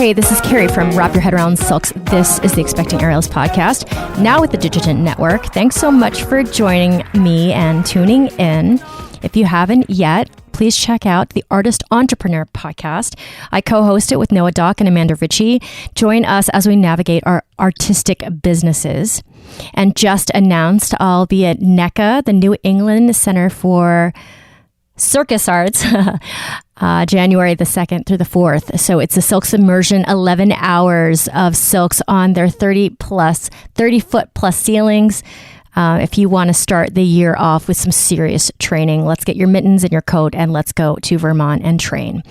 Hey, this is Carrie from Wrap Your Head Around Silks. This is the Expecting Aerials podcast, now with the Digitant Network. Thanks so much for joining me and tuning in. If you haven't yet, please check out the Artist Entrepreneur podcast. I co-host it with Noah Dock and Amanda Ritchie. Join us as we navigate our artistic businesses. And just announced, I'll be at NECA, the New England Center for Circus Arts, January the 2nd through the 4th. So it's a silks immersion, 11 hours of silks on their 30-foot plus ceilings. If you want to start the year off with some serious training, let's get your mittens and your coat and let's go to Vermont and train.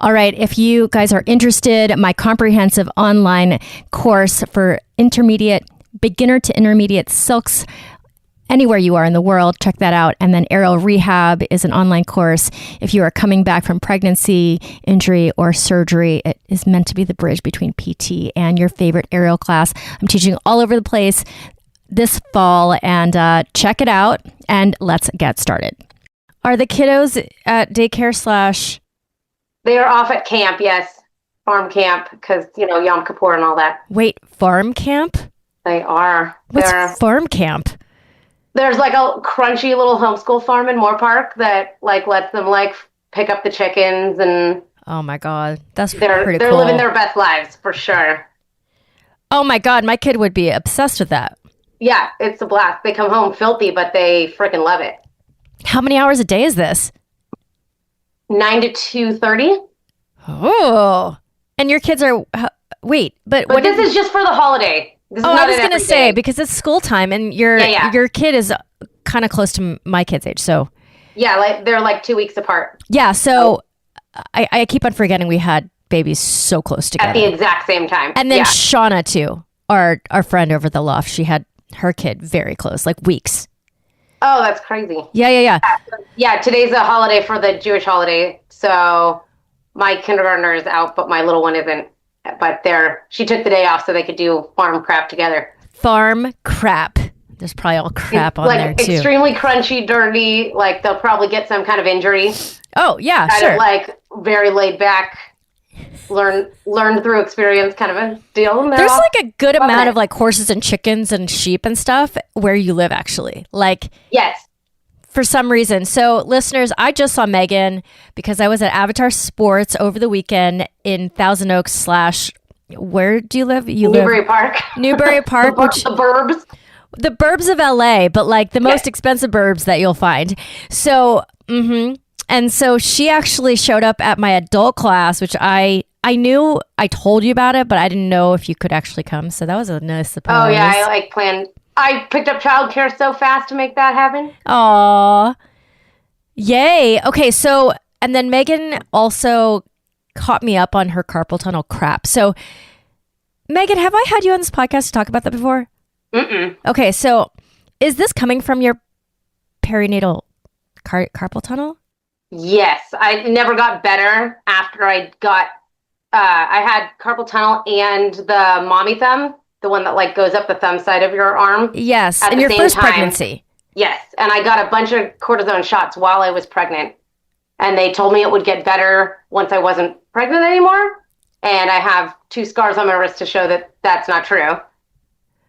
All right. If you guys are interested, my comprehensive online course for beginner to intermediate silks, anywhere you are in the world, check that out. And then Aerial Rehab is an online course. If you are coming back from pregnancy, injury, or surgery, it is meant to be the bridge between PT and your favorite aerial class. I'm teaching all over the place this fall, and check it out, and let's get started. Are the kiddos at daycare / They are off at camp, yes. Farm camp, because, Yom Kippur and all that. Wait, farm camp? They are. What's farm camp? There's like a crunchy little homeschool farm in Moore Park that lets them pick up the chickens, and oh my God, that's pretty cool. They're living their best lives for sure. Oh my God, my kid would be obsessed with that. Yeah, it's a blast. They come home filthy, but they freaking love it. How many hours a day is this? 9 to 2:30. Oh, and your kids are wait, but this is just for the holiday. This is I not was going to say day. because it's school time, and your kid is kind of close to my kid's age, so yeah, they're 2 weeks apart. Yeah, so I keep on forgetting we had babies so close together at the exact same time. And then Shauna too, our friend over the loft, she had her kid very close, weeks. Oh, that's crazy. Yeah. Yeah, today's a holiday for the Jewish holiday, so my kindergartner is out, but my little one isn't. But she took the day off so they could do farm crap together. Farm crap. There's probably all crap on there too. Extremely crunchy, dirty. They'll probably get some kind of injury. Oh yeah, kind of very laid back, learn through experience kind of a deal. There's a good amount of horses and chickens and sheep and stuff where you live actually. Yes. For some reason. So listeners, I just saw Megan because I was at Avatar Sports over the weekend in Thousand Oaks / where do you live? Newbury Park. Newbury Park. The burbs. The burbs of LA, but the most expensive burbs that you'll find. So, and so she actually showed up at my adult class, which I knew I told you about it, but I didn't know if you could actually come. So that was a nice surprise. Oh yeah, I planned. I picked up childcare so fast to make that happen. Aw. Yay. Okay, so, and then Megan also caught me up on her carpal tunnel crap. So, Megan, have I had you on this podcast to talk about that before? Mm-mm. Okay, so is this coming from your perinatal carpal tunnel? Yes. I never got better after I got, I had carpal tunnel and the mommy thumb. The one that goes up the thumb side of your arm. Yes, in your first pregnancy. Yes, and I got a bunch of cortisone shots while I was pregnant. And they told me it would get better once I wasn't pregnant anymore. And I have 2 scars on my wrist to show that that's not true.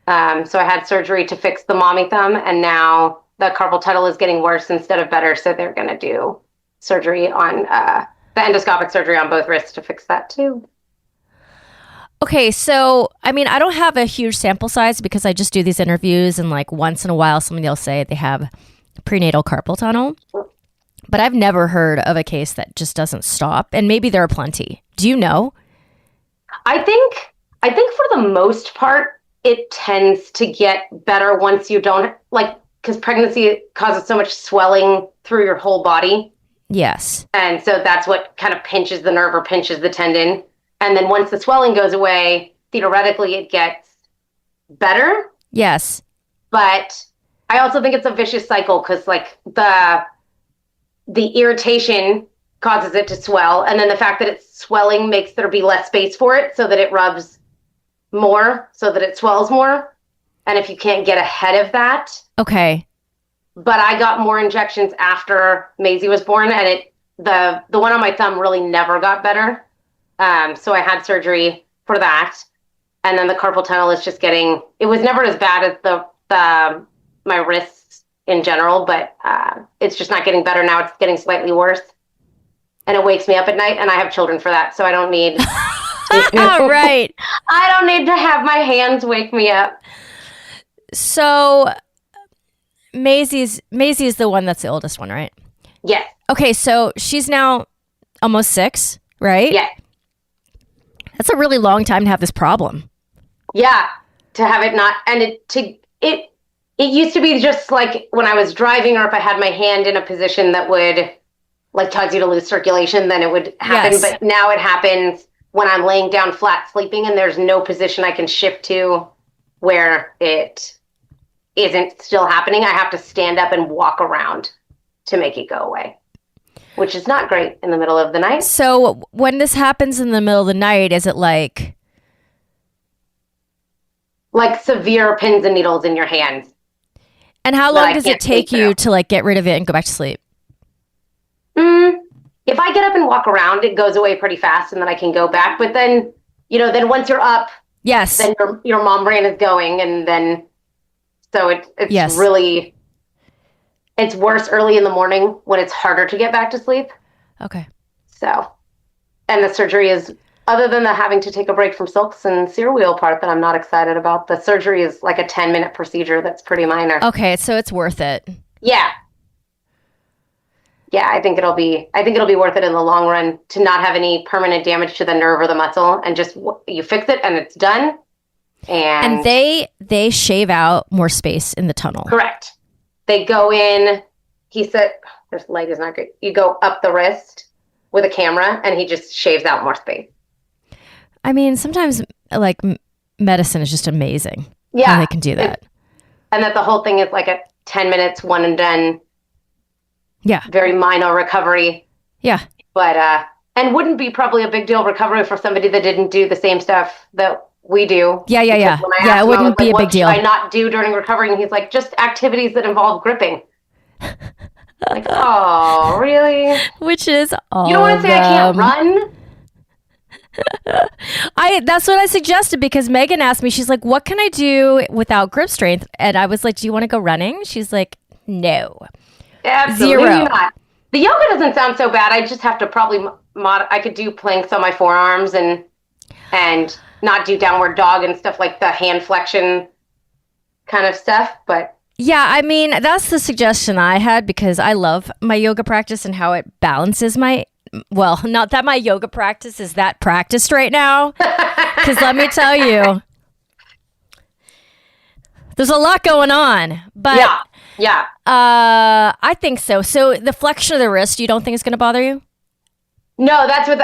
So I had surgery to fix the mommy thumb, and now the carpal tunnel is getting worse instead of better. So they're going to do surgery on the endoscopic surgery on both wrists to fix that too. Okay, so, I don't have a huge sample size because I just do these interviews and once in a while somebody will say they have prenatal carpal tunnel. But I've never heard of a case that just doesn't stop. And maybe there are plenty. Do you know? I think for the most part, it tends to get better once you don't, because pregnancy causes so much swelling through your whole body. Yes. And so that's what kind of pinches the nerve or pinches the tendon. And then once the swelling goes away, theoretically, it gets better. Yes. But I also think it's a vicious cycle because the irritation causes it to swell. And then the fact that it's swelling makes there be less space for it so that it rubs more, so that it swells more. And if you can't get ahead of that. Okay. But I got more injections after Maisie was born, and the one on my thumb really never got better. So I had surgery for that. And then the carpal tunnel is just getting, it was never as bad as my wrists in general, but it's just not getting better now. It's getting slightly worse. And it wakes me up at night, and I have children for that, so I don't need right. I don't need to have my hands wake me up. So Maisie is the one that's the oldest one, right? Yes. Okay, so she's now almost 6, right? Yeah. That's a really long time to have this problem. Yeah, to have it not, and it used to be just like when I was driving, or if I had my hand in a position that would like cause you to lose circulation, then it would happen. Yes. But now it happens when I'm laying down flat sleeping and there's no position I can shift to where it isn't still happening. I have to stand up and walk around to make it go away, which is not great in the middle of the night. So when this happens in the middle of the night, is it like severe pins and needles in your hands? And how long does it take you to like get rid of it and go back to sleep? If I get up and walk around, it goes away pretty fast, and then I can go back. But then, then once you're up, yes, then your mom brain is going, and then so it's really, it's worse early in the morning when it's harder to get back to sleep. Okay. So, and the surgery is, other than the having to take a break from silks and sear wheel part that I'm not excited about, the surgery is like a 10-minute procedure that's pretty minor. Okay, so it's worth it. Yeah. Yeah, I think it'll be worth it in the long run to not have any permanent damage to the nerve or the muscle, and just you fix it and it's done. And they shave out more space in the tunnel. Correct. They go in. He said, "This light is not good." You go up the wrist with a camera, and he just shaves out more space. I mean, sometimes like medicine is just amazing. Yeah, how they can do that, and that the whole thing is like a 10 minutes, one and done. Yeah. Very minor recovery. Yeah. But, and wouldn't be probably a big deal recovery for somebody that didn't do the same stuff that we do. Yeah. Yeah, it wouldn't be a big deal. What should I not do during recovery? And he's like, just activities that involve gripping. Like, oh, really? Which is all You don't want to say I can't run? That's what I suggested, because Megan asked me, she's like, what can I do without grip strength? And I was like, do you want to go running? She's like, no. Absolutely 0. not. The yoga doesn't sound so bad. I just have to probably I could do planks on my forearms and not do downward dog and stuff like the hand flexion kind of stuff. But yeah, I mean, that's the suggestion I had, because I love my yoga practice and how it balances not that my yoga practice is that practiced right now, because let me tell you, there's a lot going on. But yeah. I think so. So the flexion of the wrist, you don't think it's going to bother you? No, that's what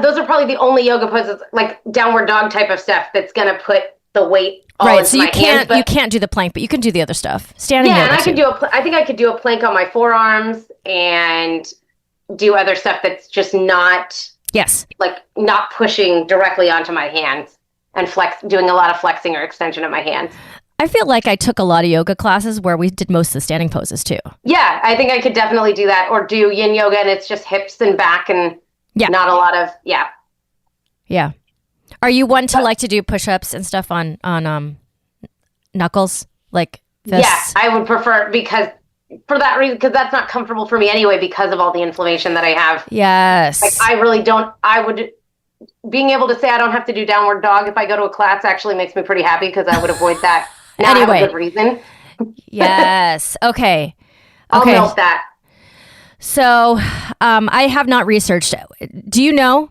those are probably the only yoga poses, like downward dog type of stuff, that's going to put the weight all right. into So my hands. You can't do the plank, but you can do the other stuff. Standing. Yeah, and I think I could do a plank on my forearms and do other stuff that's just not not pushing directly onto my hands, and doing a lot of flexing or extension of my hands. I feel like I took a lot of yoga classes where we did most of the standing poses too. Yeah, I think I could definitely do that, or do yin yoga and it's just hips and back and not a lot of Yeah. Are you one to like to do push-ups and stuff on knuckles like this? Yeah, I would prefer, because for that reason, because that's not comfortable for me anyway, because of all the inflammation that I have. Yes. Like being able to say I don't have to do downward dog if I go to a class actually makes me pretty happy, because I would avoid that. Now I have a good reason. Yes. Okay. I'll milk that. So I have not researched. Do you know,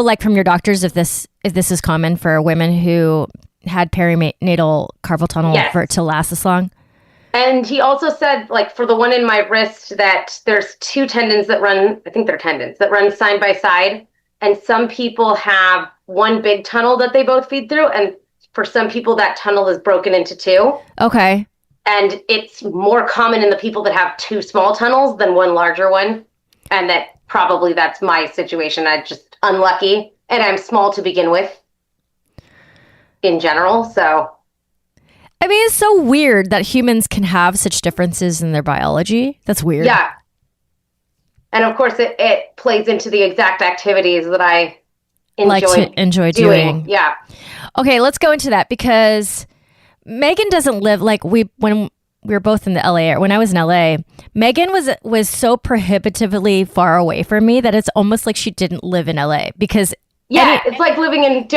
like from your doctors, if this is common for women who had perinatal carpal tunnel for it to last this long? And he also said, like, for the one in my wrist, that there's 2 tendons that run, I think they're tendons, that run side by side. And some people have one big tunnel that they both feed through. And for some people, that tunnel is broken into 2. Okay. And it's more common in the people that have 2 small tunnels than one larger one. And that's my situation. I'm just unlucky. And I'm small to begin with in general. So, I mean, it's so weird that humans can have such differences in their biology. That's weird. Yeah. And of course, it plays into the exact activities that I enjoy doing. Yeah. Okay, let's go into that because Megan doesn't live like when we were both in the LA area. When I was in LA, Megan was so prohibitively far away from me that it's almost like she didn't live in LA because it's like living in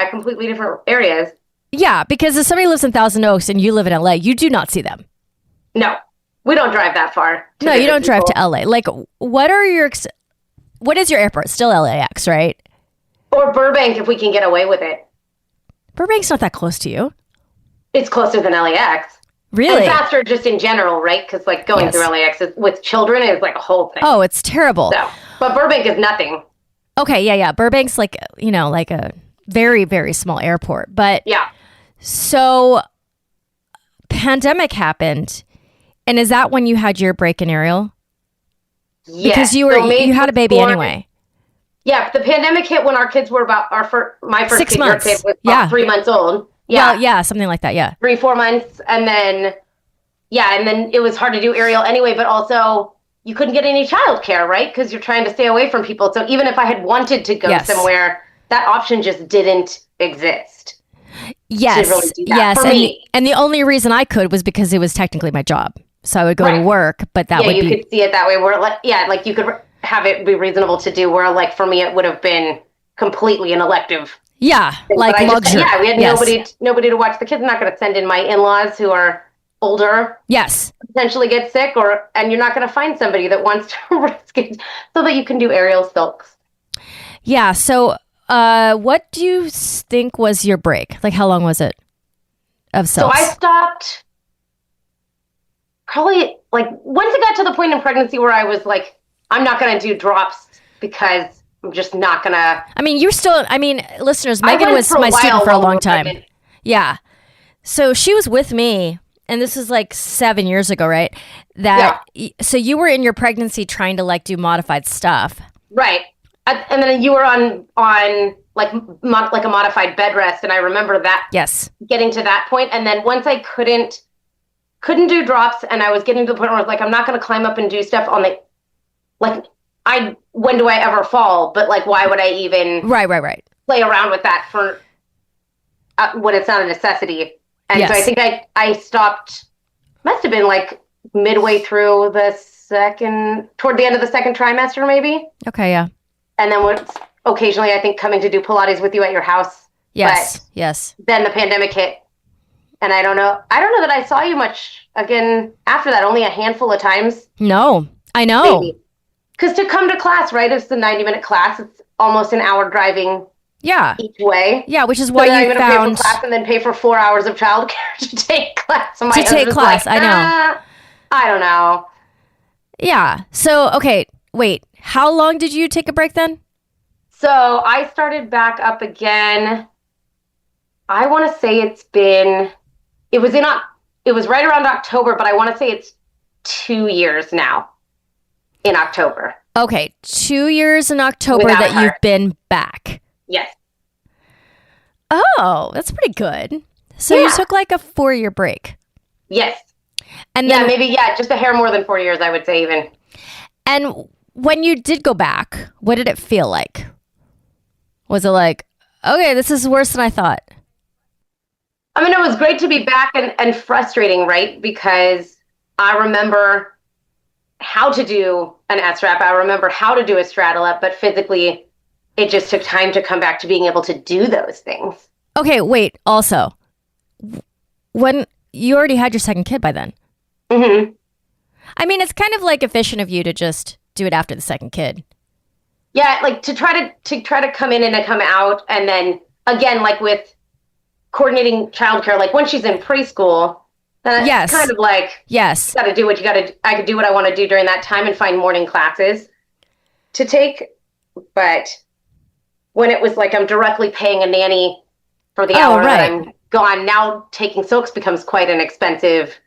completely different areas. Yeah, because if somebody lives in Thousand Oaks and you live in LA, you do not see them. No, we don't drive that far. No, you don't drive to LA. Like, what is your airport? Still LAX, right? Or Burbank if we can get away with it. Burbank's not that close to you. It's closer than LAX. Really? And faster just in general, right? Because like going through LAX with children is like a whole thing. Oh, it's terrible. So, but Burbank is nothing. Okay, yeah. Burbank's like, like a very, very small airport. But yeah. So pandemic happened. And is that when you had your break in Ariel? Yeah. Because you had a baby anyway. Yeah, the pandemic hit when our kids were about my first 6 months. Kid was about 3 months old. Yeah. Well, yeah, something like that, yeah. 3-4 months. And then it was hard to do Ariel anyway, but also you couldn't get any childcare, right? Because you're trying to stay away from people. So even if I had wanted to go somewhere, that option just didn't exist. Yes, really do that yes. for me. And the only reason I could was because it was technically my job. So I would go to work, but that would be... Yeah, you could see it that way. Where like you could have it be reasonable to do, where like for me it would have been completely an elective. Yeah, like luxury. We had nobody to watch the kids. I'm not going to send in my in-laws who are older. Yes. Potentially get sick, and you're not going to find somebody that wants to risk it so that you can do aerial silks. Yeah. So, what do you think was your break? Like, how long was it of silks? So I stopped probably like once it got to the point in pregnancy where I was like, I'm not going to do drops because I'm just not going to. I mean, listeners, Megan was my student for a long time. Yeah. So she was with me, and this is like 7 years ago, right? So you were in your pregnancy trying to like do modified stuff. Right. And then you were on like a modified bed rest. And I remember that getting to that point. And then once I couldn't do drops, and I was getting to the point where I was like, I'm not going to climb up and do stuff on the, like, when do I ever fall? But like, why would I even play around with that for when it's not a necessity? And so I think I stopped, must have been like midway through toward the end of the second trimester, maybe. Okay. Yeah. And then occasionally I think coming to do Pilates with you at your house. Yes. But yes. Then the pandemic hit. And I don't know that I saw you much again after that, only a handful of times. No, I know. Because to come to class, right, it's the 90-minute class. It's almost an hour driving each way. Yeah, which is why you found... pay for class and then pay for 4 hours of childcare to take class. So I know. I don't know. Yeah. So, okay, wait. How long did you take a break then? So I started back up again. I want to say it was right around October, but I want to say it's 2 years now in October. Okay, 2 years in October that you've been back. Yes. Oh, that's pretty good. So you took like a 4-year break. Yes. And then just a hair more than 4 years, I would say even. And when you did go back, what did it feel like? Was it like, okay, this is worse than I thought? I mean, it was great to be back and frustrating, right? Because I remember how to do an S-wrap. I remember how to do a straddle up, but physically it just took time to come back to being able to do those things. Okay, wait. Also, when you already had your second kid by then. Mm-hmm. I mean, it's kind of like efficient of you to just do it after the second kid. Yeah, like to try to come in and to come out, and then again, like with coordinating childcare, like when she's in preschool, that's kind of like you got to do what you got to. I could do what I want to do during that time and find morning classes to take, but when it was like I'm directly paying a nanny for the hour that I'm gone, now taking silks becomes quite an expensive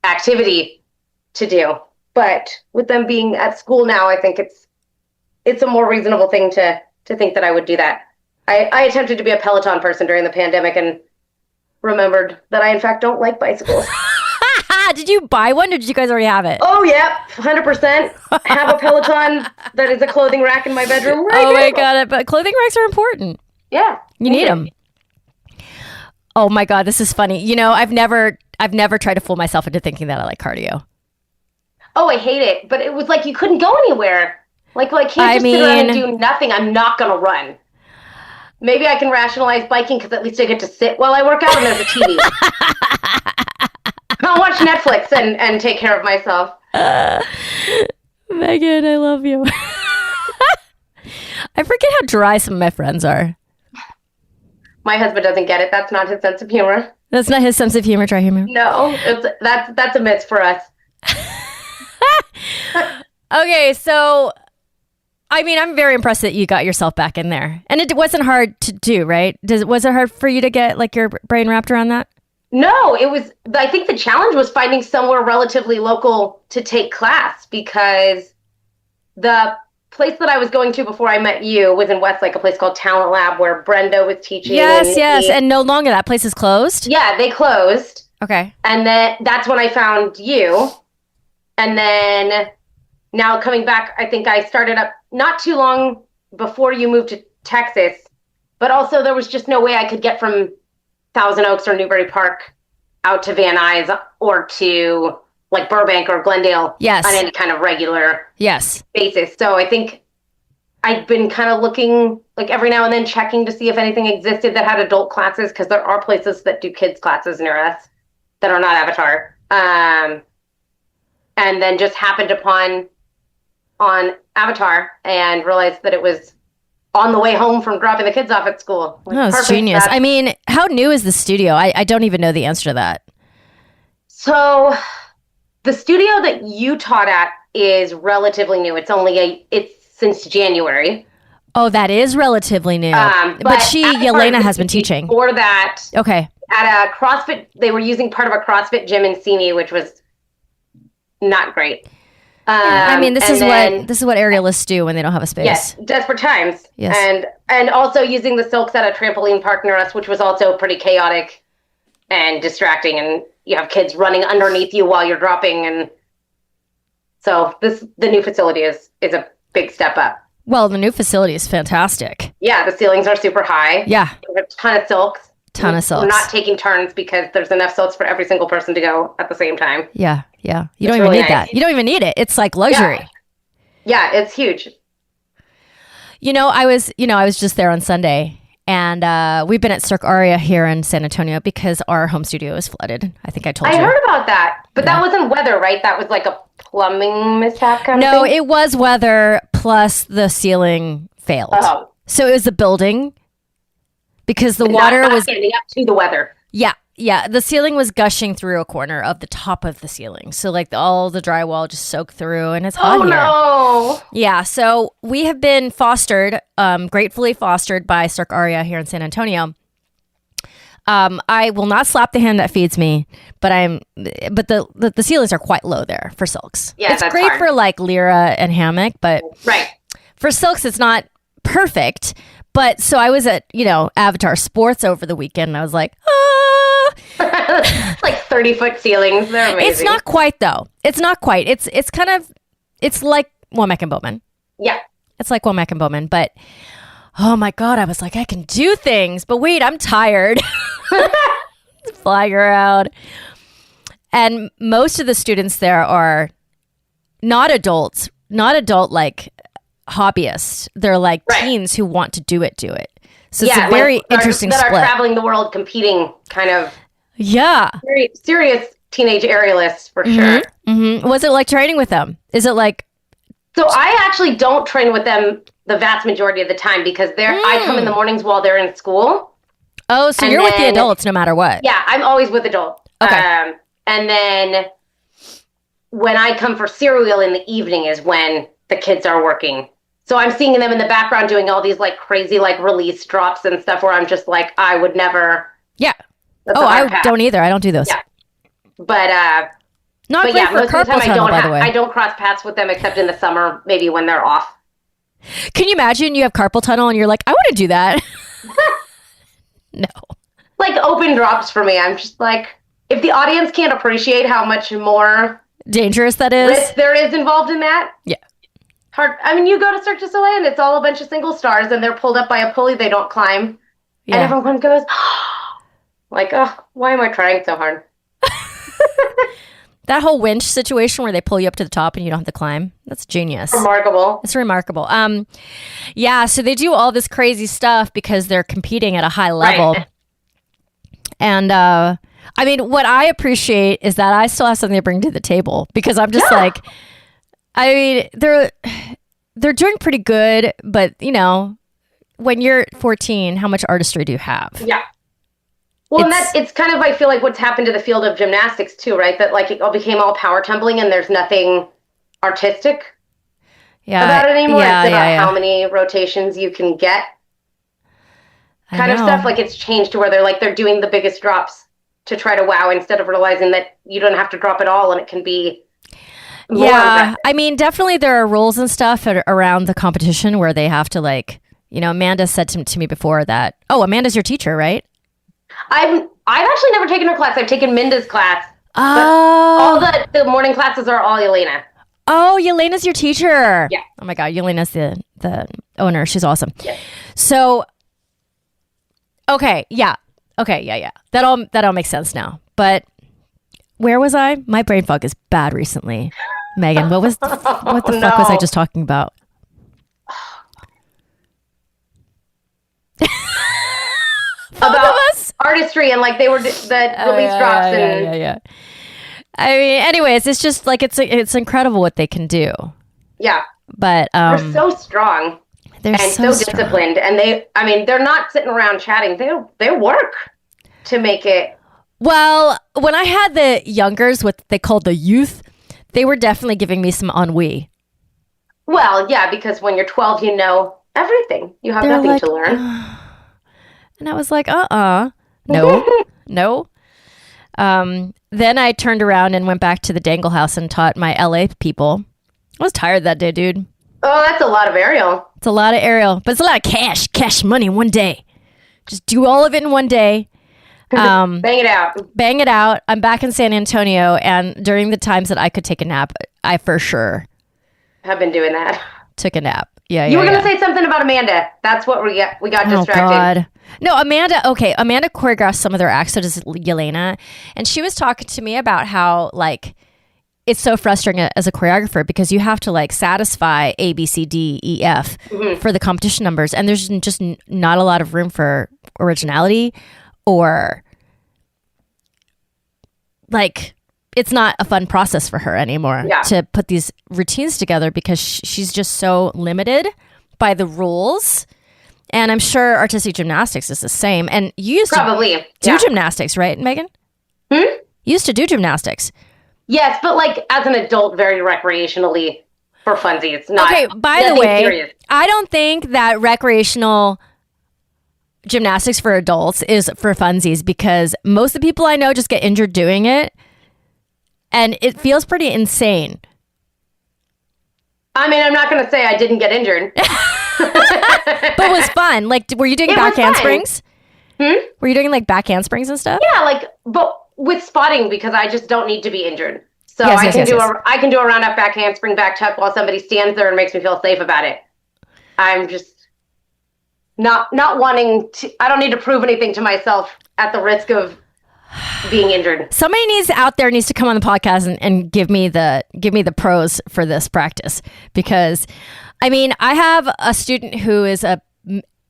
activity to do. But with them being at school now, I think it's a more reasonable thing to think that I would do that. I attempted to be a Peloton person during the pandemic and remembered that I, in fact, don't like bicycles. Did you buy one or did you guys already have it? Oh, yeah, 100%. Have a Peloton that is a clothing rack in my bedroom right Oh, now. my God. But clothing racks are important. Yeah. You need them. Oh, my God. This is funny. You know, I've never tried to fool myself into thinking that I like cardio. Oh, I hate it. But it was like you couldn't go anywhere. Like, well, I can't just sit around and do nothing. I'm not going to run. Maybe I can rationalize biking because at least I get to sit while I work out and there's a TV. I'll watch Netflix and take care of myself. Megan, I love you. I forget how dry some of my friends are. My husband doesn't get it. That's not his sense of humor. That's not his sense of humor, dry humor? No, that's a miss for us. Okay, so, I mean, I'm very impressed that you got yourself back in there. And it wasn't hard to do, right? Was it hard for you to get, like, your brain wrapped around that? No, it was, I think the challenge was finding somewhere relatively local to take class because the place that I was going to before I met you was in Westlake, a place called Talent Lab where Brenda was teaching. Yes. And no longer that place is closed? Yeah, they closed. Okay. And then that's when I found you. And then now coming back, I think I started up not too long before you moved to Texas, but also there was just no way I could get from Thousand Oaks or Newbury Park out to Van Nuys or to like Burbank or Glendale on any kind of regular basis. So I think I'd been kind of looking like every now and then checking to see if anything existed that had adult classes because there are places that do kids classes near us that are not Avatar. And then just happened upon on Avatar and realized that it was on the way home from dropping the kids off at school. Like, it's genius. I mean, how new is the studio? I don't even know the answer to that. So the studio that you taught at is relatively new. It's since January. Oh, that is relatively new. But Yelena has been teaching. Before that, okay. At a CrossFit, they were using part of a CrossFit gym in Simi, which was not great. I mean, this is what aerialists do when they don't have a space. Yes, desperate times. Yes. And also using the silks at a trampoline park near us, which was also pretty chaotic and distracting. And you have kids running underneath you while you're dropping. And so the new facility is a big step up. Well, the new facility is fantastic. Yeah, the ceilings are super high. Yeah. There's a ton of silks. We're not taking turns because there's enough silks for every single person to go at the same time. Yeah. You don't even need that. You don't even need it. It's like luxury. Yeah, it's huge. I was just there on Sunday, and we've been at Cirque Aria here in San Antonio because our home studio is flooded. I think I told you. I heard about that, but that wasn't weather, right? That was like a plumbing mishap kind of thing? No, it was weather plus the ceiling failed. Oh. So it was the building because the water was standing up to the weather. Yeah, the ceiling was gushing through a corner of the top of the ceiling. So like all the drywall just soaked through and it's hot here. Oh, no. Yeah, so we have been gratefully fostered by Cirque Aria here in San Antonio. I will not slap the hand that feeds me, but the ceilings are quite low there for silks. Yeah, it's great for like Lyra and hammock, but for silks it's not perfect. But so I was at, Avatar Sports over the weekend and I was like, It's like 30-foot ceilings. They're amazing. It's not quite though. It's not quite. It's like Womack and Bowman. Yeah. It's like Womack and Bowman, but oh my God, I was like, I can do things, but wait, I'm tired. Flying around. And most of the students there are not adult like hobbyists. They're like teens who want to do it. So it's a very interesting split. That are traveling the world competing kind of. Yeah. Very serious teenage aerialists for sure. Mm-hmm. Was it like training with them? Is it like... So I actually don't train with them the vast majority of the time because I come in the mornings while they're in school. Oh, so you're with the adults no matter what. Yeah, I'm always with adults. Okay. And then when I come for serial in the evening is when the kids are working. So I'm seeing them in the background doing all these like crazy like release drops and stuff where I'm just like, I would never. Yeah. I don't either. I don't do those. Yeah. But not great for carpal tunnel, by the way. I don't cross paths with them except in the summer, maybe when they're off. Can you imagine you have carpal tunnel and you're like, I want to do that? No. Like open drops for me. I'm just like, if the audience can't appreciate how much more dangerous that is, risk there is involved in that. Yeah. Hard. I mean, you go to Cirque du Soleil and it's all a bunch of single stars and they're pulled up by a pulley they don't climb. Yeah. And everyone goes, like, oh, why am I trying so hard? That whole winch situation where they pull you up to the top and you don't have to climb. That's genius. Remarkable. It's remarkable. Yeah, so they do all this crazy stuff because they're competing at a high level. Right. And I mean, what I appreciate is that I still have something to bring to the table because I'm just like, I mean, they're doing pretty good, but you know, when you're 14, how much artistry do you have? Yeah. Well, it's kind of, I feel like what's happened to the field of gymnastics too, right? That like it all became all power tumbling and there's nothing artistic about it anymore. It's about how many rotations you can get kind of stuff. Like it's changed to where they're doing the biggest drops to try to wow instead of realizing that you don't have to drop it all and it can be more impressive. I mean, definitely there are rules and stuff around the competition where they have to like, you know, Amanda said to me before that, oh, Amanda's your teacher, right? I've actually never taken her class. I've taken Minda's class. Oh. But all the morning classes are all Yelena. Oh, Yelena's your teacher. Yeah. Oh my God, Yelena's the owner. She's awesome. Yeah. So, okay, yeah. That all makes sense now. But where was I? My brain fog is bad recently. Megan, what the fuck was I just talking about? About artistry and like they were the release drops and yeah. I mean, anyways, it's just like it's incredible what they can do. Yeah, but they're so strong. They're so disciplined, and they're not sitting around chatting. They work to make it. Well, when I had the youngers, what they called the youth, they were definitely giving me some ennui. Well, yeah, because when you're 12, you know everything. You have nothing to learn. And I was like, no. Then I turned around and went back to the Dangle House and taught my LA people. I was tired that day, dude. Oh, that's a lot of aerial. It's a lot of aerial, but it's a lot of cash money one day. Just do all of it in one day. Bang it out. I'm back in San Antonio, and during the times that I could take a nap, I for sure have been doing that. Took a nap. Yeah. You were going to say something about Amanda. That's what we got distracted. Oh, God. No, Amanda choreographed some of their acts, so does Yelena. And she was talking to me about how, like, it's so frustrating as a choreographer because you have to, like, satisfy A, B, C, D, E, F for the competition numbers. And there's just not a lot of room for originality or, like, it's not a fun process for her anymore to put these routines together because she's just so limited by the rules. And I'm sure artistic gymnastics is the same. And you used to do gymnastics, right, Megan? You used to do gymnastics. Yes, but like as an adult, very recreationally for funsies. Okay, by the way, serious. I don't think that recreational gymnastics for adults is for funsies because most of the people I know just get injured doing it. And it feels pretty insane. I mean, I'm not going to say I didn't get injured. But it was fun. Like, were you doing back handsprings? Were you doing like back handsprings and stuff? Yeah, like, but with spotting because I just don't need to be injured. So I can do a round up back handspring, back tuck while somebody stands there and makes me feel safe about it. I'm just not wanting to. I don't need to prove anything to myself at the risk of being injured. Somebody out there needs to come on the podcast and give me the pros for this practice because I mean I have a student who is a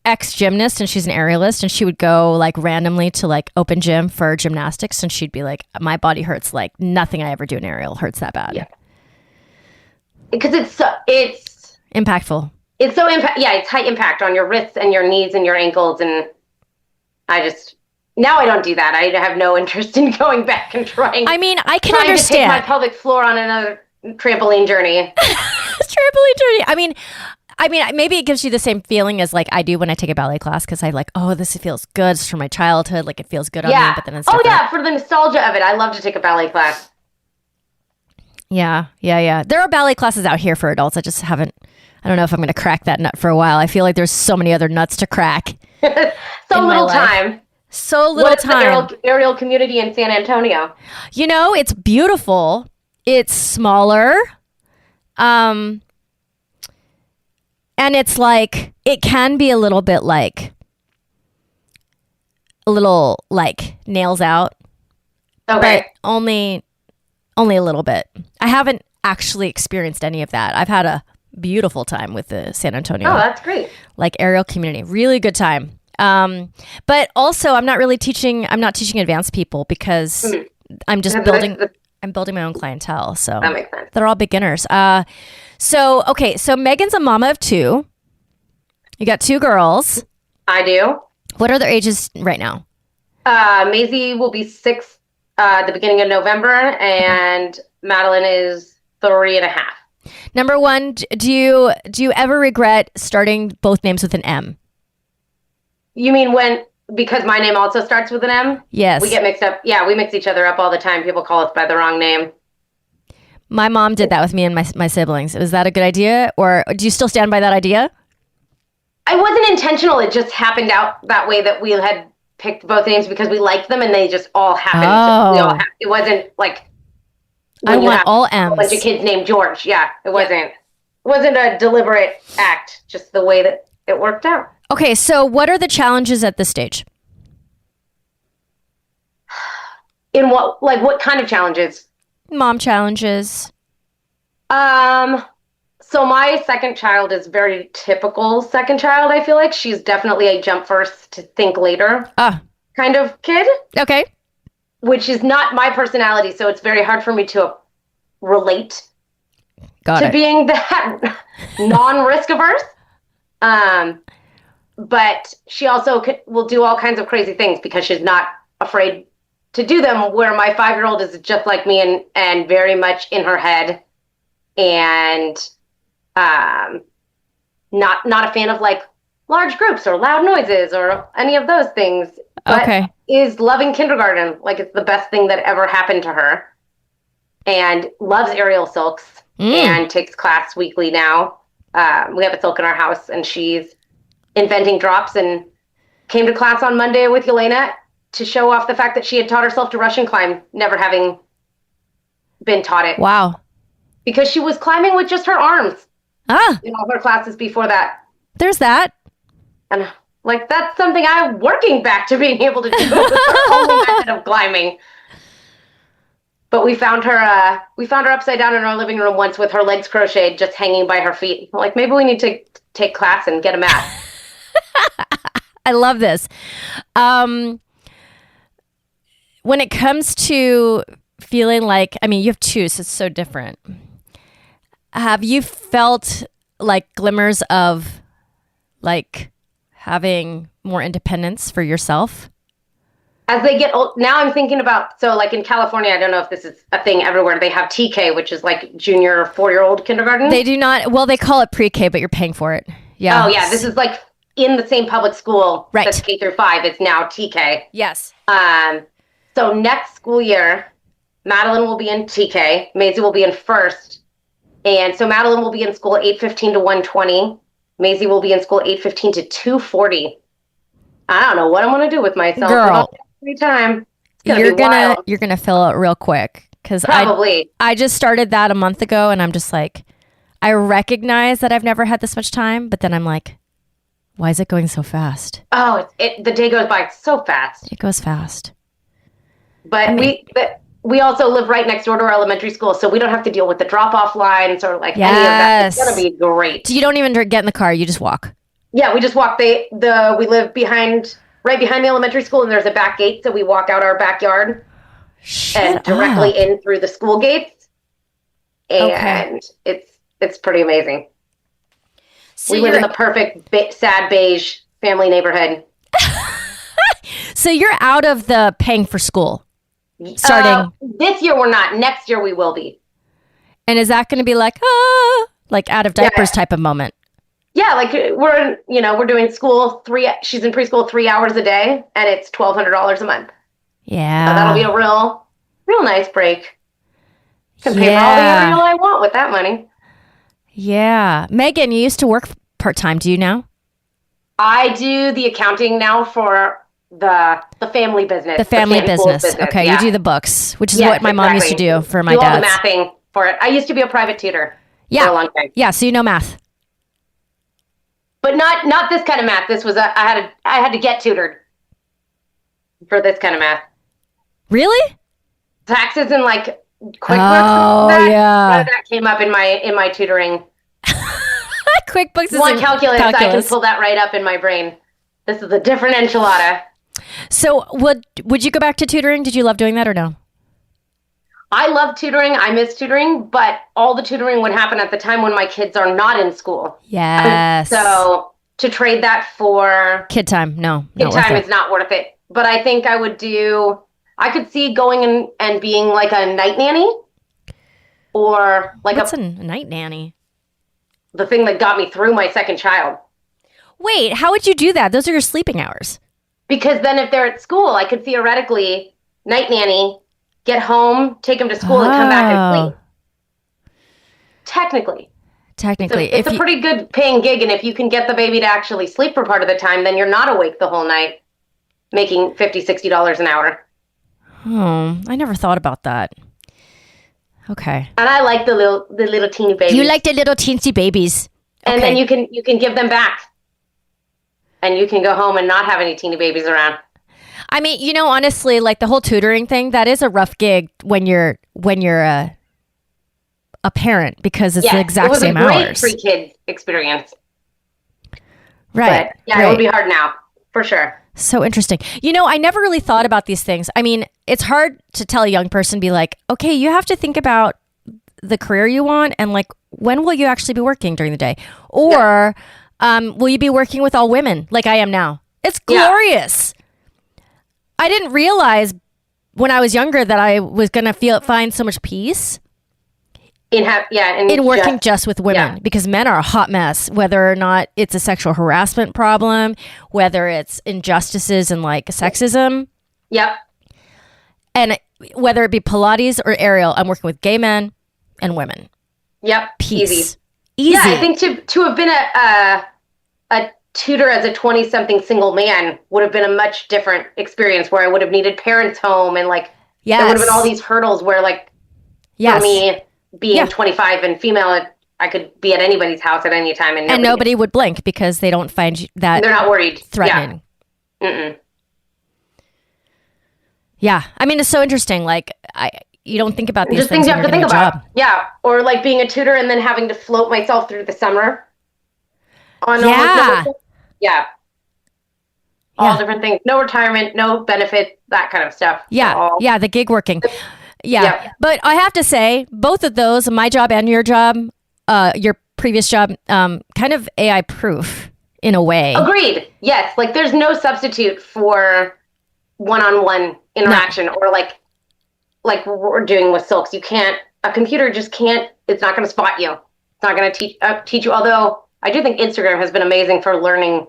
ex-gymnast and she's an aerialist and she would go like randomly to like open gym for gymnastics and she'd be like my body hurts like nothing I ever do in aerial hurts that bad. Yeah. Because it's impactful. It's so it's high impact on your wrists and your knees and your ankles and now I don't do that. I have no interest in going back and trying. I mean, I can understand. To take my pelvic floor on another trampoline journey. I mean, maybe it gives you the same feeling as like I do when I take a ballet class because I like, oh, this feels good. It's from my childhood. Like it feels good on me. But then it's different. For the nostalgia of it, I love to take a ballet class. Yeah. There are ballet classes out here for adults. I just haven't. I don't know if I'm going to crack that nut for a while. I feel like there's so many other nuts to crack. So little time. So little What is time. the aerial community in San Antonio? It's beautiful. It's smaller. And it's like, it can be a little bit like, nails out. Okay. But only a little bit. I haven't actually experienced any of that. I've had a beautiful time with the San Antonio. Oh, that's great. Aerial community. Really good time. But also I'm not teaching advanced people because I'm just building my own clientele. So that makes sense. They're all beginners. So Megan's a mama of 2. You got 2 girls. I do. What are their ages right now? Maisie will be 6 the beginning of November, and Madeline is 3.5. Number 1, do you ever regret starting both names with an M? You mean because my name also starts with an M? Yes. We get mixed up. Yeah, we mix each other up all the time. People call us by the wrong name. My mom did that with me and my siblings. Was that a good idea? Or do you still stand by that idea? It wasn't intentional. It just happened out that way that we had picked both names because we liked them and they just all happened. Oh. It wasn't like I want all M's. A bunch of kids named George. Yeah, it wasn't. It wasn't a deliberate act. Just the way that it worked out. Okay, so what are the challenges at this stage? In what kind of challenges? Mom challenges. So my second child is very typical second child, I feel like. She's definitely a jump first to think later kind of kid. Okay. Which is not my personality, so it's very hard for me to relate to being that non-risk averse. But she also will do all kinds of crazy things because she's not afraid to do them, where my 5-year-old is just like me and very much in her head and not a fan of large groups or loud noises or any of those things. But is loving kindergarten. It's the best thing that ever happened to her. And loves aerial silks and takes class weekly now. We have a silk in our house and she's inventing drops and came to class on Monday with Yelena to show off the fact that she had taught herself to Russian climb, never having been taught it. Wow. Because she was climbing with just her arms. In all her classes before that. There's that. And that's something I'm working back to being able to do with her only method of climbing. But we found her upside down in our living room once with her legs crocheted, just hanging by her feet. Maybe we need to take class and get a mat. I love this. When it comes to feeling you have 2, so it's so different. Have you felt glimmers of having more independence for yourself? As they get old, now I'm thinking about, in California, I don't know if this is a thing everywhere, they have TK, which is junior 4-year-old kindergarten. They do not, well, they call it pre-K, but you're paying for it. Yeah. Oh, yeah. This is in the same public school. Right. That's K through 5. It's now TK. Yes. So next school year, Madeline will be in TK. Maisie will be in first. And so Madeline will be in school 8:15 to 1:20. Maisie will be in school 8:15 to 2:40. I don't know what I'm going to do with myself. Girl. Every time. You're gonna fill it real quick because I just started that a month ago and I'm just I recognize that I've never had this much time, but then I'm why is it going so fast? Oh, the day goes by so fast. It goes fast. But we also live right next door to our elementary school, so we don't have to deal with the drop-off lines or any of that. It's gonna be great. You don't even get in the car; you just walk. Yeah, we just walk. We live right behind the elementary school, and there's a back gate, so we walk out our backyard and directly in through the school gates, and it's pretty amazing. So we live in the perfect sad beige family neighborhood. So you're out of the paying for school starting this year. We're not. Next year we will be. And is that going to be out of diapers type of moment? Yeah, we're doing school she's in preschool 3 hours a day, and it's $1,200 a month. Yeah. So that'll be a real nice break. Can pay for all the aerial I want with that money. Yeah. Megan, you used to work part-time. Do you now? I do the accounting now for the family business. The family Stanton business. Okay, yeah. you do the books, which is what my mom used to do for my dad. dad. All the mathing for it. I used to be a private tutor for a long time. Yeah, so you know math. But not this kind of math. This was I had to get tutored for this kind of math. Really? Taxes and like QuickBooks. Oh, yeah. That came up in my tutoring. QuickBooks is One calculus. I can pull that right up in my brain. This is a different enchilada. So would you go back to tutoring? Did you love doing that or no? I love tutoring. I miss tutoring, but all the tutoring would happen at the time when my kids are not in school. Yes. So to trade that for kid time, no. Kid time is not worth it. But I think I could see going and being like a night nanny or like What's a night nanny? The thing that got me through my second child. Wait, how would you do that? Those are your sleeping hours. Because then if they're at school, I could theoretically night nanny, get home, take them to school, and come back and sleep. Technically. It's a pretty good paying gig, and if you can get the baby to actually sleep for part of the time, then you're not awake the whole night, making $50, $60 an hour. Oh, I never thought about that. Okay. And I like the little teeny babies. You like the little teensy babies. And then you can give them back. And you can go home and not have any teeny babies around. I mean, honestly, like the whole tutoring thing, that is a rough gig when you're a parent because it's the exact same hours. It was a great pre-kid experience. Right. But, it would be hard now, for sure. So interesting. I never really thought about these things. I mean, it's hard to tell a young person, be like, okay, you have to think about the career you want and like, when will you actually be working during the day? Or will you be working with all women like I am now? It's glorious. I didn't realize when I was younger that I was going to find so much peace in working just with women because men are a hot mess, whether or not it's a sexual harassment problem, whether it's injustices and like sexism. Yep. And whether it be Pilates or aerial, I'm working with gay men and women. Yep. Peace. Easy. Yeah, I think to have been a tutor as a 20-something single man would have been a much different experience where I would have needed parents home and like there would have been all these hurdles where like for me being 25 and female, I could be at anybody's house at any time and nobody would blink because they don't find that they're not worried threatening. Yeah. I mean, it's so interesting. Like you don't think about these just things you have to think about. Job. Yeah. Or like being a tutor and then having to float myself through the summer on all different things. No retirement, no benefit, that kind of stuff. Yeah. The gig working. Yeah. But I have to say, both of those, my job and your job, your previous job, kind of AI proof in a way. Agreed. Yes. Like there's no substitute for one-on-one interaction or like we're doing with Silks. A computer just can't, it's not going to spot you. It's not going to teach you. Although I do think Instagram has been amazing for learning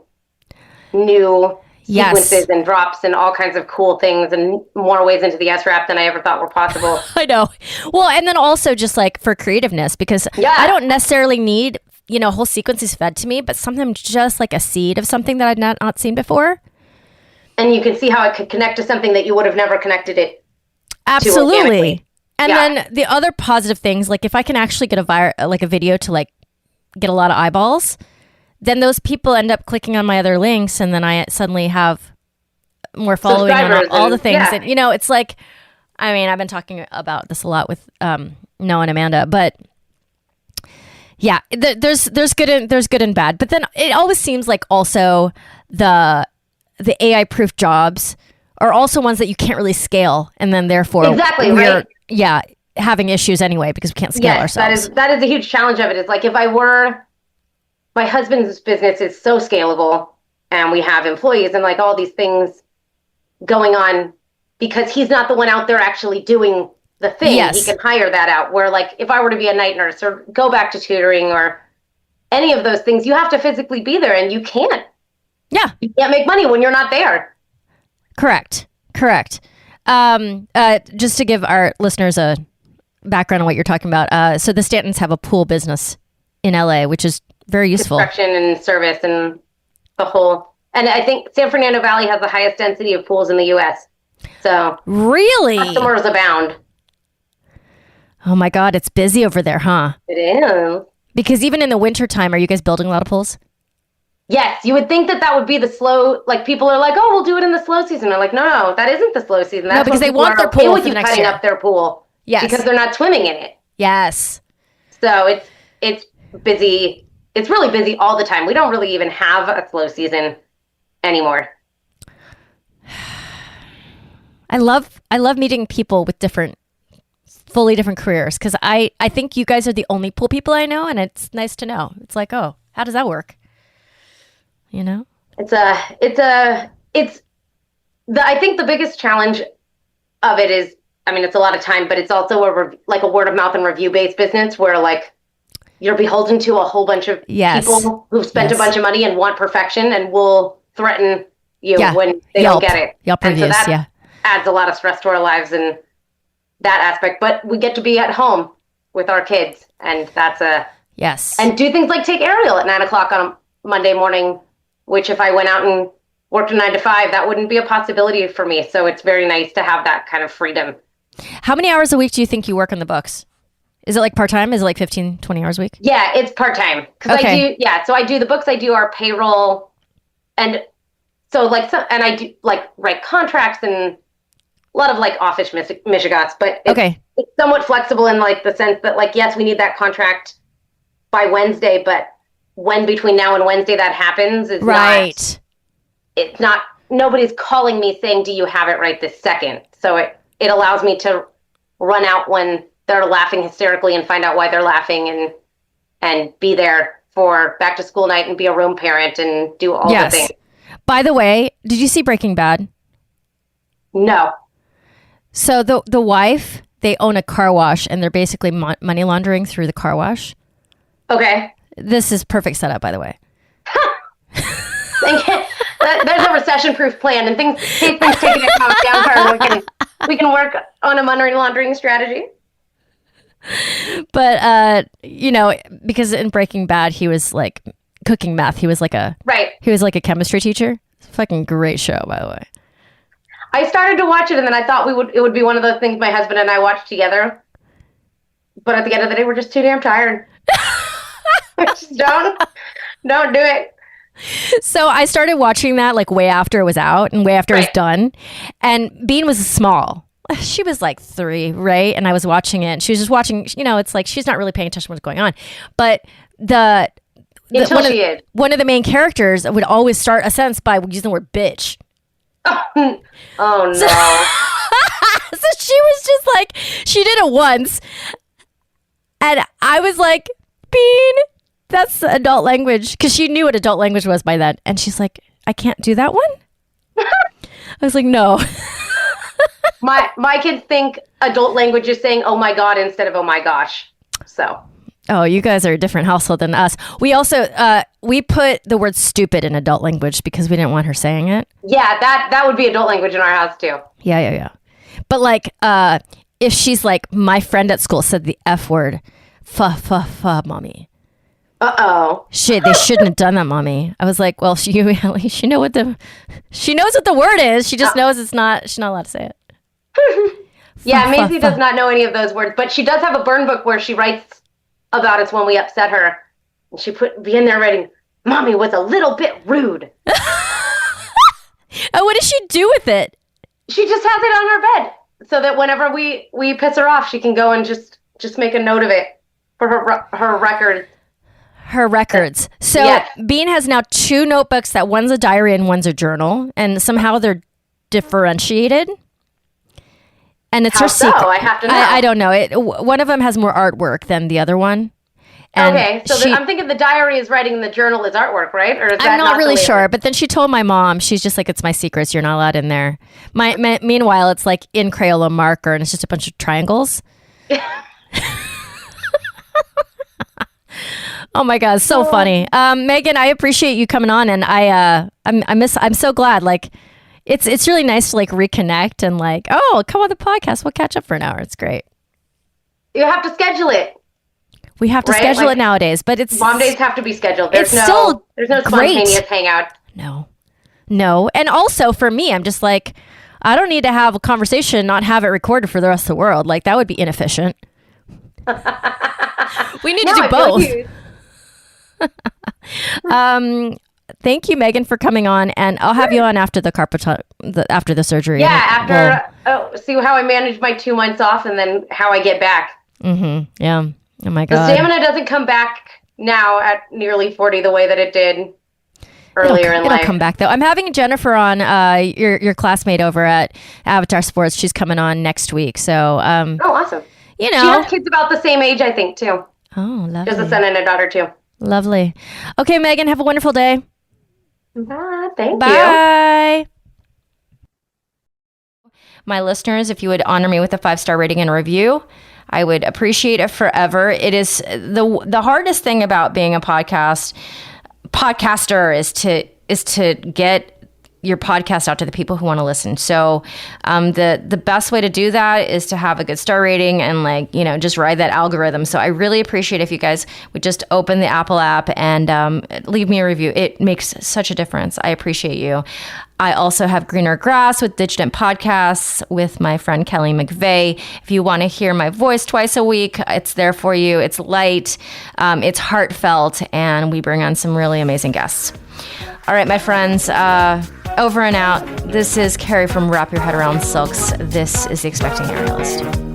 new sequences and drops and all kinds of cool things and more ways into the SRAP than I ever thought were possible. I know. Well, and then also just like for creativeness, because I don't necessarily need, whole sequences fed to me, but sometimes just like a seed of something that I'd not seen before. And you can see how it could connect to something that you would have never connected it Absolutely. And then the other positive things, like if I can actually get a video to like get a lot of eyeballs, then those people end up clicking on my other links, and then I suddenly have more following on all the things. And it's like, I mean, I've been talking about this a lot with Noah and Amanda, but there's good and bad. But then it always seems like also the AI proof jobs are also ones that you can't really scale, and then therefore we're having issues anyway because we can't scale ourselves. That is a huge challenge of it. It's like if my husband's business is so scalable and we have employees and like all these things going on because he's not the one out there actually doing the thing. He can hire that out. Where like if I were to be a night nurse or go back to tutoring or any of those things, you have to physically be there and you can't. Yeah. You can't make money when you're not there. Correct. Just to give our listeners a background on what you're talking about. So the Stantons have a pool business in LA, which is very useful. Construction and service and the whole And I think San Fernando Valley has the highest density of pools in the U.S. So really, customers abound. Oh my God, it's busy over there, huh? It is. Because even in the wintertime, are you guys building a lot of pools? Yes, you would think that would be the slow, like people are like, oh, we'll do it in the slow season. I'm like, no, that isn't the slow season. That's no, because they want their pool pool for the next cutting year. up their pool. Yes. Because they're not swimming in it. Yes. So it's busy. It's really busy all the time. We don't really even have a slow season anymore. I love meeting people with fully different careers, because I think you guys are the only pool people I know, and it's nice to know. It's like, oh, how does that work? You know? I think the biggest challenge of it is, I mean, it's a lot of time, but it's also like a word of mouth and review based business where like you're beholden to a whole bunch of people who've spent a bunch of money and want perfection and will threaten you when they don't get it. Yelp reviews, and so that adds a lot of stress to our lives and that aspect. But we get to be at home with our kids, and that's and do things like take aerial at 9:00 on a Monday morning, which if I went out and worked a 9 to 5, that wouldn't be a possibility for me. So it's very nice to have that kind of freedom. How many hours a week do you think you work on the books? Is it like part-time? Is it like 15, 20 hours a week? Yeah, it's part-time. Because so I do the books, I do our payroll. And so and I do like write contracts and a lot of like office mishigas, but it's somewhat flexible in like the sense that like, yes, we need that contract by Wednesday, but when between now and Wednesday that happens is nobody's calling me saying, do you have it right this second? So it allows me to run out when they're laughing hysterically and find out why they're laughing and be there for back to school night and be a room parent and do all the things. By the way, did you see Breaking Bad? No. So the wife, they own a car wash and they're basically money laundering through the car wash. Okay. This is perfect setup, by the way. There's a recession-proof plan, and things taken a downturn. We can work on a money laundering strategy. But because in Breaking Bad, he was like cooking meth. He was like a chemistry teacher. It's a fucking great show, by the way. I started to watch it, and then I thought it would be one of those things my husband and I watched together. But at the end of the day, we're just too damn tired. Just don't do it. So I started watching that like way after it was out and way after it was done. And Bean was small. She was like 3, right? And I was watching it. And she was just watching, it's like she's not really paying attention to what's going on. But one of the main characters would always start a sentence by using the word bitch. Oh no. So she was just like, she did it once. And I was like, Bean, that's adult language. Because she knew what adult language was by then. And she's like, I can't do that one? I was like, no. My kids think adult language is saying, oh my God, instead of oh my gosh. So. Oh, you guys are a different household than us. We also, we put the word stupid in adult language because we didn't want her saying it. Yeah, that would be adult language in our house too. Yeah. But like, if she's like, my friend at school said the F word, mommy. Uh-oh. Shit, they shouldn't have done that, mommy. I was like, well, she knows what the word is. She just knows she's not allowed to say it. Yeah, Maisie does not know any of those words, but she does have a burn book where she writes about us when we upset her. And she be in there writing, mommy was a little bit rude. And what does she do with it? She just has it on her bed so that whenever we piss her off, she can go and just make a note of it for her records. Her records. So yes. Bean has now 2 notebooks that one's a diary and one's a journal, and somehow they're differentiated. And it's her secret. I have to know. I don't know. One of them has more artwork than the other one. And okay, so I'm thinking the diary is writing and the journal is artwork, right? Or is that I'm not really sure, but then she told my mom, she's just like, it's my secrets, you're not allowed in there. Meanwhile, it's like in Crayola marker, and it's just a bunch of triangles. Oh my God, so funny. Megan, I appreciate you coming on, and I'm so glad. Like, it's really nice to like reconnect and like, oh, come on the podcast, we'll catch up for an hour. It's great. You have to schedule it. We have to schedule it nowadays, but it's mom days have to be scheduled. There's no spontaneous hangout. No. No. And also for me, I'm just like, I don't need to have a conversation, not have it recorded for the rest of the world. Like that would be inefficient. We need to do both. Thank you, Megan, for coming on, and I'll have you on after the after the surgery. Yeah, see how I manage my 2 months off, and then how I get back. Mm-hmm. Yeah. Oh my God. The stamina doesn't come back now at nearly 40 the way that it did earlier in life. It'll come back though. I'm having Jennifer on, your classmate over at Avatar Sports. She's coming on next week. So, oh, awesome. You know, she has kids about the same age, I think, too. Oh, lovely. Just a son and a daughter, too. Lovely. Okay, Megan, have a wonderful day. Bye. Thank you. Bye. My listeners, if you would honor me with a 5-star rating and review, I would appreciate it forever. It is the hardest thing about being a podcaster is to get your podcast out to the people who want to listen. So the best way to do that is to have a good star rating and just ride that algorithm. So I really appreciate if you guys would just open the Apple app and leave me a review. It makes such a difference. I appreciate you. I also have Greener Grass with Digitent Podcasts with my friend Kelly McVeigh. If you want to hear my voice twice a week, it's there for you. It's light, it's heartfelt, and we bring on some really amazing guests. All right, my friends, over and out. This is Carrie from Wrap Your Head Around Silks. This is The Expecting Aerialist.